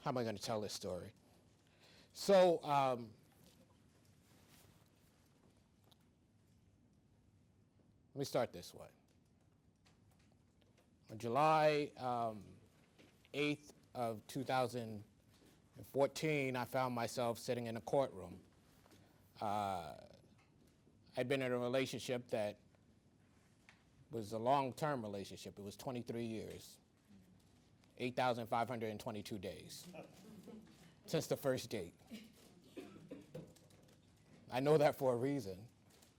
how am I going to tell this story? So let me start this way. On July 8th of 2014, I found myself sitting in a courtroom. I'd been in a relationship that was a long-term relationship. It was 23 years, 8,522 days since the first date. I know that for a reason,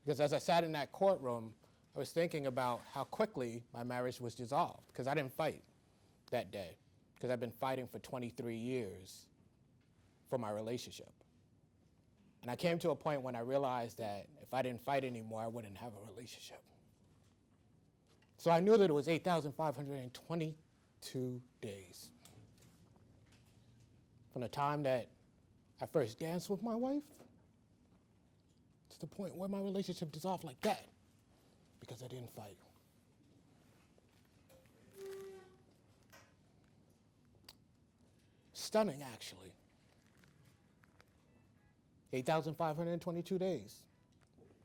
because as I sat in that courtroom, I was thinking about how quickly my marriage was dissolved, because I didn't fight that day, because I've been fighting for 23 years for my relationship. And I came to a point when I realized that if I didn't fight anymore, I wouldn't have a relationship. So I knew that it was 8,522 days from the time that I first danced with my wife to the point where my relationship dissolved like that, because I didn't fight. Stunning, actually. 8,522 days.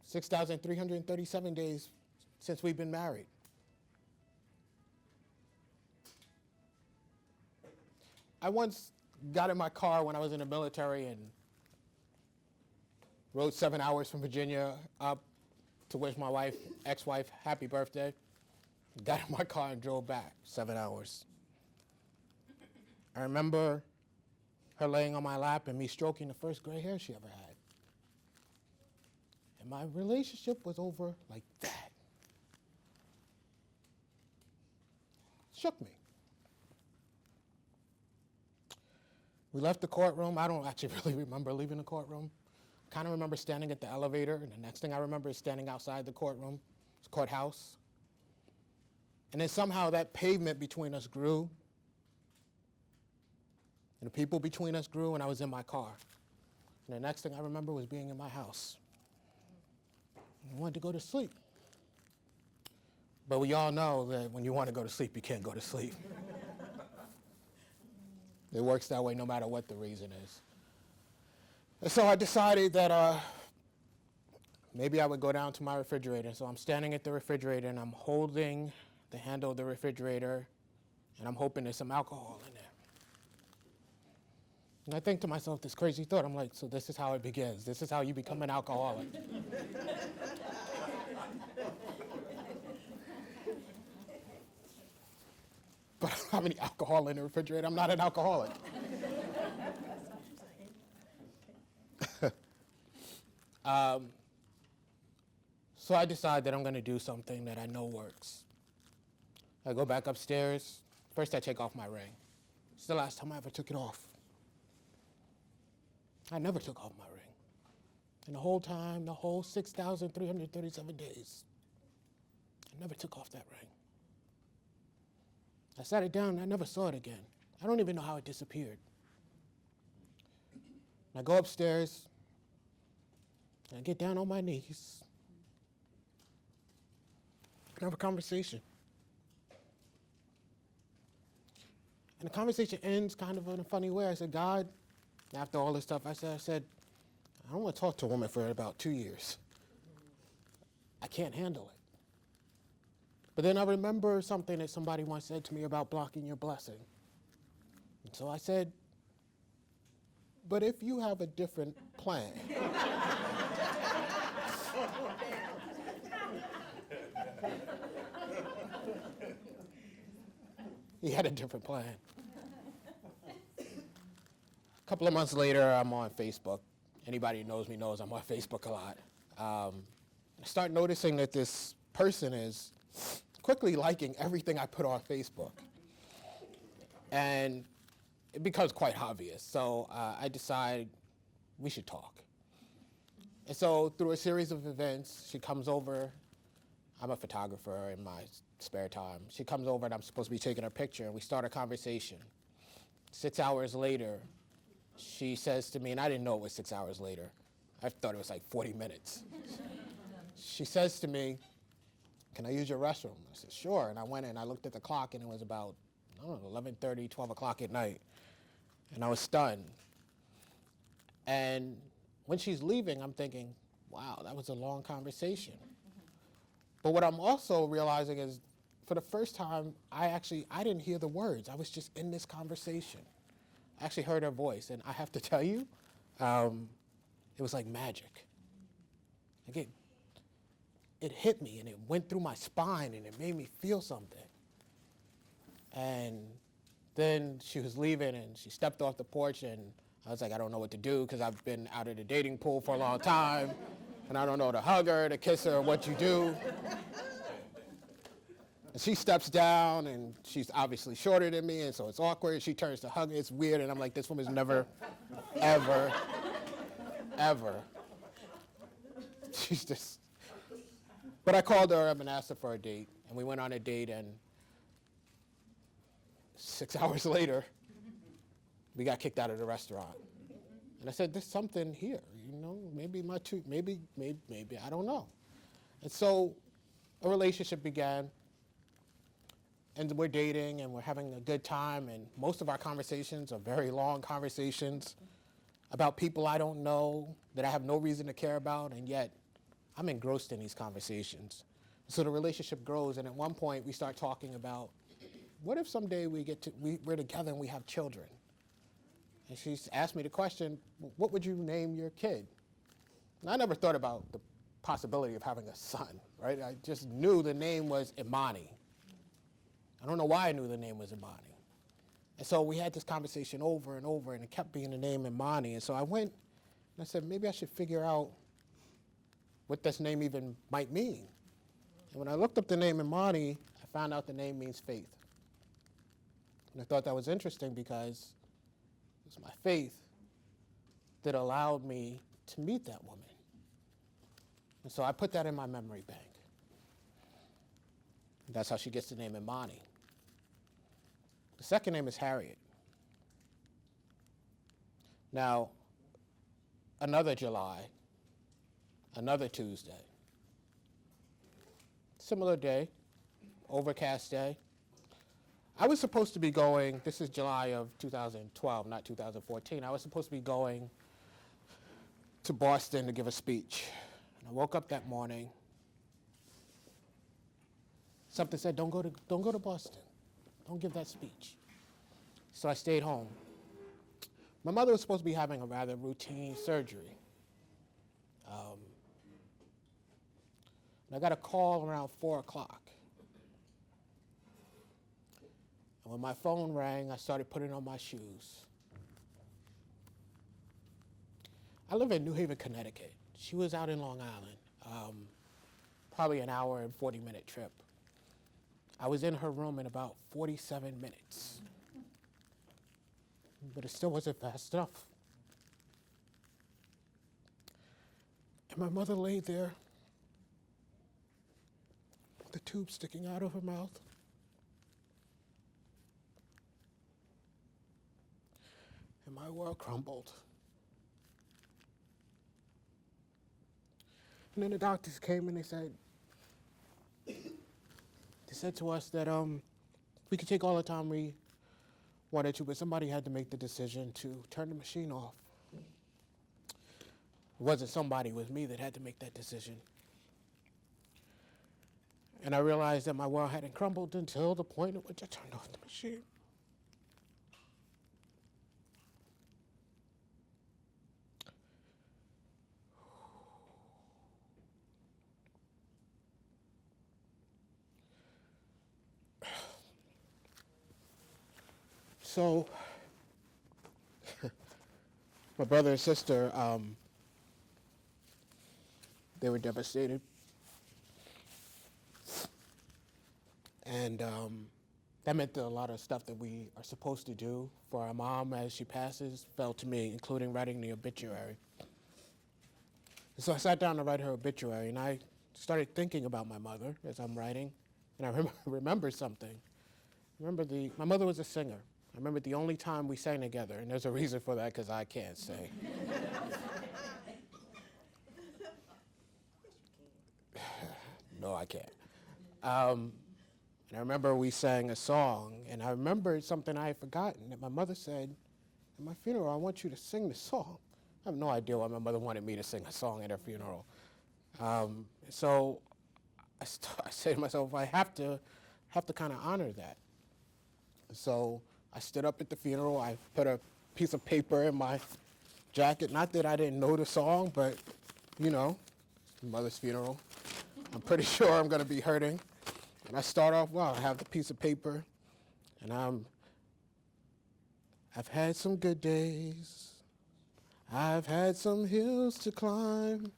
6,337 days since we've been married. I once got in my car when I was in the military and rode 7 hours from Virginia up to wish my wife, ex-wife, happy birthday. Got in my car and drove back 7 hours. I remember her laying on my lap and me stroking the first gray hair she ever had. And my relationship was over like that. Shook me. We left the courtroom. I don't actually really remember leaving the courtroom. I kind of remember standing at the elevator, and the next thing I remember is standing outside the courtroom, courthouse. And then somehow that pavement between us grew, and the people between us grew, and I was in my car. And the next thing I remember was being in my house. I wanted to go to sleep. But we all know that when you want to go to sleep, you can't go to sleep. It works that way no matter what the reason is. And so I decided that maybe I would go down to my refrigerator. So I'm standing at the refrigerator and I'm holding the handle of the refrigerator and I'm hoping there's some alcohol in there. And I think to myself this crazy thought. I'm like, so this is how it begins. This is how you become an alcoholic. But I don't have any alcohol in the refrigerator. I'm not an alcoholic. So I decide that I'm going to do something that I know works. I go back upstairs. First, I take off my ring. It's the last time I ever took it off. I never took off my ring. And the whole time, the whole 6,337 days, I never took off that ring. I sat it down and I never saw it again. I don't even know how it disappeared. I go upstairs and I get down on my knees and have a conversation. And the conversation ends kind of in a funny way. I said, God, after all this stuff, I said, I don't want to talk to a woman for about 2 years. I can't handle it. But then I remember something that somebody once said to me about blocking your blessing. And so I said, but if you have a different plan. He had a different plan. A couple of months later, I'm on Facebook. Anybody who knows me knows I'm on Facebook a lot. I start noticing that this person is quickly liking everything I put on Facebook. And it becomes quite obvious. So I decide we should talk. And so through a series of events, she comes over. I'm a photographer in my spare time. She comes over and I'm supposed to be taking her picture, and we start a conversation. 6 hours later, she says to me, and I didn't know it was 6 hours later. I thought it was like 40 minutes. She says to me, can I use your restroom? I said, sure. And I went in, I looked at the clock, and it was about, I don't know, 11:30, 12 o'clock at night. And I was stunned. And when she's leaving, I'm thinking, wow, that was a long conversation. But what I'm also realizing is, for the first time, I didn't hear the words. I was just in this conversation. I actually heard her voice, and I have to tell you, it was like magic. Like it hit me, and it went through my spine, and it made me feel something. And then she was leaving, and she stepped off the porch, and I was like, I don't know what to do, because I've been out of the dating pool for a long time, and I don't know to hug her, to kiss her, what you do. And she steps down, and she's obviously shorter than me, and so it's awkward. She turns to hug me. It's weird, and I'm like, this woman's never, ever, ever. She's just. But I called her up and asked her for a date, and we went on a date, and 6 hours later, we got kicked out of the restaurant. And I said, there's something here, maybe I don't know. And so a relationship began. And we're dating, and we're having a good time, and most of our conversations are very long conversations about people I don't know, that I have no reason to care about, and yet I'm engrossed in these conversations. So the relationship grows, and at one point we start talking about, what if someday we're together and we have children? And she's asked me the question, what would you name your kid? And I never thought about the possibility of having a son, right? I just knew the name was Imani. I don't know why I knew the name was Imani. And so we had this conversation over and over, and it kept being the name Imani. And so I went and I said, maybe I should figure out what this name even might mean. And when I looked up the name Imani, I found out the name means faith. And I thought that was interesting because it was my faith that allowed me to meet that woman. And so I put that in my memory bank. And that's how she gets the name Imani. The second name is Harriet. Now, another July, another Tuesday, similar day, overcast day. I was supposed to be going, this is July of 2012, not 2014. I was supposed to be going to Boston to give a speech. And I woke up that morning. Something said, don't go to Boston. Don't give that speech. So I stayed home. My mother was supposed to be having a rather routine surgery. And I got a call around 4 o'clock. And when my phone rang, I started putting on my shoes. I live in New Haven, Connecticut. She was out in Long Island, probably an hour and 40-minute trip. I was in her room in about 47 minutes. But it still wasn't fast enough. And my mother laid there with the tube sticking out of her mouth. And my world crumbled. And then the doctors came and they said to us that we could take all the time we wanted to, but somebody had to make the decision to turn the machine off. It wasn't somebody, it was me that had to make that decision. And I realized that my world hadn't crumbled until the point at which I turned off the machine. So, my brother and sister, they were devastated. And that meant that a lot of stuff that we are supposed to do for our mom as she passes fell to me, including writing the obituary. And so I sat down to write her obituary, and I started thinking about my mother as I'm writing, and I remember something. My mother was a singer. I remember the only time we sang together, and there's a reason for that because I can't sing. No, I can't. And I remember we sang a song, and I remembered something I had forgotten, that my mother said, at my funeral, I want you to sing the song. I have no idea why my mother wanted me to sing a song at her funeral. So I say to myself, I have to kind of honor that. So I stood up at the funeral. I put a piece of paper in my jacket. Not that I didn't know the song, but, you know, mother's funeral. I'm pretty sure I'm going to be hurting. And I start off, well, I have the piece of paper, and I've had some good days. I've had some hills to climb.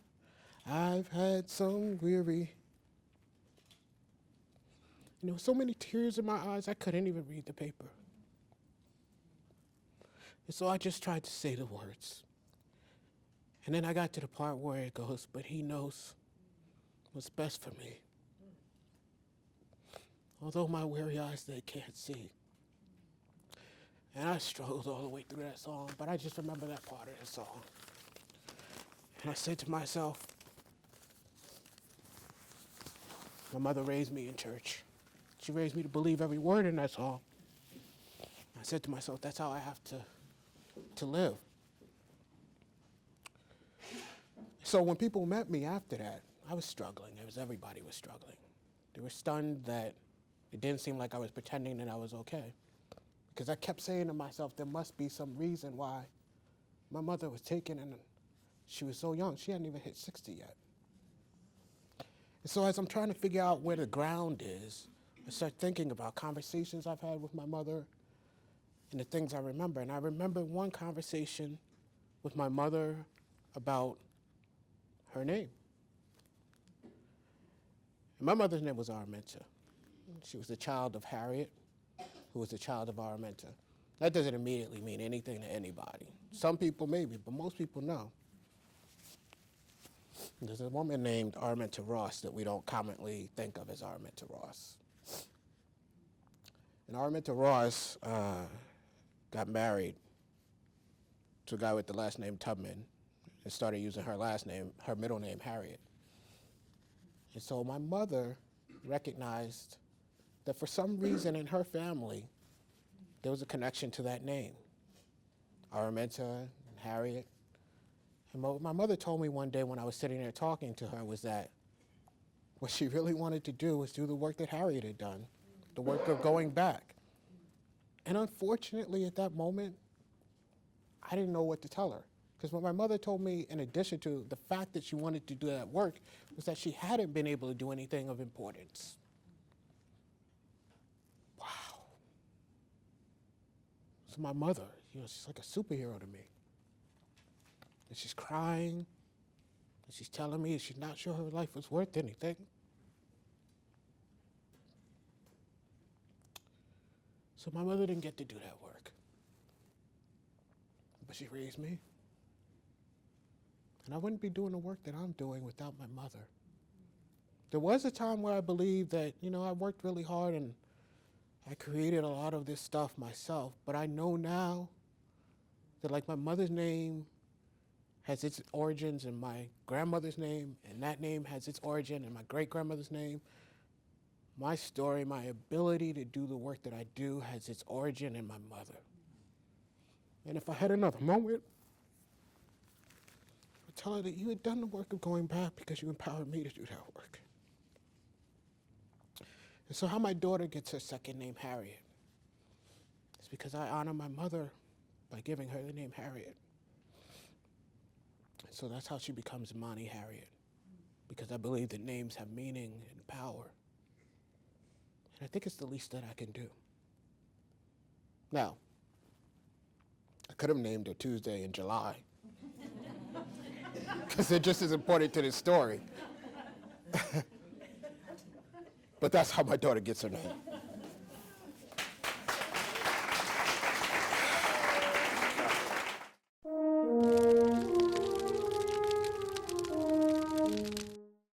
I've had some weary. You know, so many tears in my eyes, I couldn't even read the paper. And so I just tried to say the words. And then I got to the part where it goes, but he knows what's best for me. Although my weary eyes, they can't see. And I struggled all the way through that song, but I just remember that part of the song. And I said to myself, my mother raised me in church. She raised me to believe every word in that song. I said to myself, that's how I have to live. So when people met me after that, I was struggling. Everybody was struggling. They were stunned that it didn't seem like I was pretending that I was okay. Because I kept saying to myself, there must be some reason why my mother was taken and she was so young. She hadn't even hit 60 yet. And so as I'm trying to figure out where the ground is, I start thinking about conversations I've had with my mother and the things I remember. And I remember one conversation with my mother about her name. And my mother's name was Araminta. She was the child of Harriet, who was the child of Araminta. That doesn't immediately mean anything to anybody. Some people maybe, but most people know. There's a woman named Araminta Ross that we don't commonly think of as Araminta Ross. And Araminta Ross got married to a guy with the last name Tubman and started using her last name, her middle name, Harriet. And so my mother recognized that for some reason in her family, there was a connection to that name, Araminta and Harriet. And what my mother told me one day when I was sitting there talking to her was that what she really wanted to do was do the work that Harriet had done, the work of going back. And unfortunately, at that moment, I didn't know what to tell her. Because what my mother told me, in addition to the fact that she wanted to do that work, was that she hadn't been able to do anything of importance. Wow. So my mother, she's like a superhero to me. And she's crying, and she's telling me she's not sure her life was worth anything. So my mother didn't get to do that work. But she raised me. And I wouldn't be doing the work that I'm doing without my mother. There was a time where I believed that, I worked really hard and I created a lot of this stuff myself, but I know now that like my mother's name has its origins in my grandmother's name, and that name has its origin in my great-grandmother's name. My story, my ability to do the work that I do has its origin in my mother. And if I had another moment, I'd tell her that you had done the work of going back because you empowered me to do that work. And so how my daughter gets her second name, Harriet, is because I honor my mother by giving her the name Harriet. So that's how she becomes Imani Harriet, because I believe that names have meaning and power. And I think it's the least that I can do. Now, I could have named her Tuesday in July, because they're just as important to this story. But that's how my daughter gets her name.